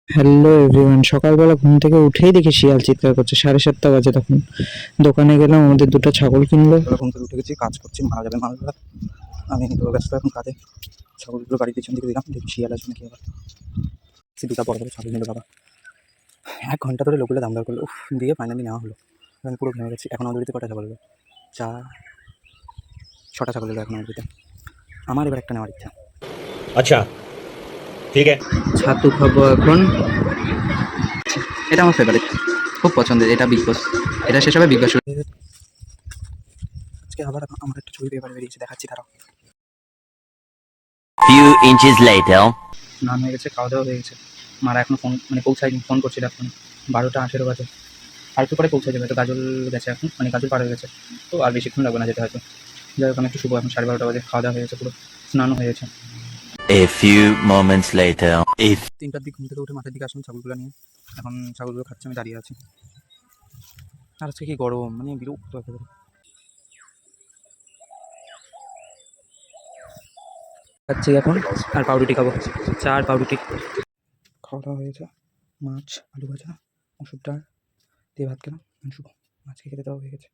Hello everyone, সকালবেলা ঘুম থেকে উঠেই দেখি শিয়াল চিৎকার করছে। 7:30 বাজে তখন। দোকানে গেলাম, আমাদের দুটো ছাগল কিনলো। ঘুম থেকে উঠে গেছি, কাজ করছি, মারা যাবে মালগুলো। আমি তো ব্যস্ত এখন কাজে। ছাগলগুলো বাড়ির পিছন দিকে দিলাম, দেখি শিয়াল আছে নাকি। আবার দুটা বড় বড় ছাগল নিল বাবা। 1 ঘন্টা ধরে লোকগুলো দাম দর করলো, উফ, দিয়ে ফাইনালি নেওয়া হলো। আমি পুরো ভেঙে গেছি। এখন আমাদের বাড়িতে কটা ছাগল হলো? 6টা ছাগল হলো এখন আমাদের বাড়িতে। আমার এবার একটা নেওয়ার ইচ্ছা। अच्छा ठीक है। ছাতু খাবো এখন। এটা আমার ফেভারিট, খুব পছন্দের। এটা বিগ বস, এটা শেষ হবে বিগ বস। আজকে আবার আমার একটা ছবি পেপারে বেরিয়েছে, দেখাচ্ছি তারা। Few inches later. স্নান হয়ে গেছে, খাওয়া দাওয়া হয়ে গেছে। মারা এখনো ফোন পৌঁছায়নি, ফোন করছিল এখন 12টা 18 বাজে। আর একটু পরে পৌঁছে যাবে। তো গাজল গেছে এখন, গাজল পার হয়ে গেছে। তো আর বেশিক্ষণ লাগবে না যেতে হয়তো। যাই হোক, আমি একটু শুভ। এখন 12:30 বাজে, খাওয়া দাওয়া হয়ে গেছে, পুরো স্নানও হয়ে গেছে। A few moments later. 3টার দিক ঘুম থেকে উঠে মাঠের দিকে আসলাম ছাগলগুলো নিয়ে। এখন ছাগলগুলো খাচ্ছে, আমি দাঁড়িয়ে আছি। আর আজকে কি গরম, বিরক্ত একেবারে। খাচ্ছি এখন, আর পাউরুটি খাবো। চা আর পাউরুটি। খাওয়া দাওয়া হয়েছে। মাছ, আলু ভাজা, মসুর ডাল দিয়ে ভাত খেলাম। শুভ মাছকে খেতে দেওয়া হয়ে গেছে।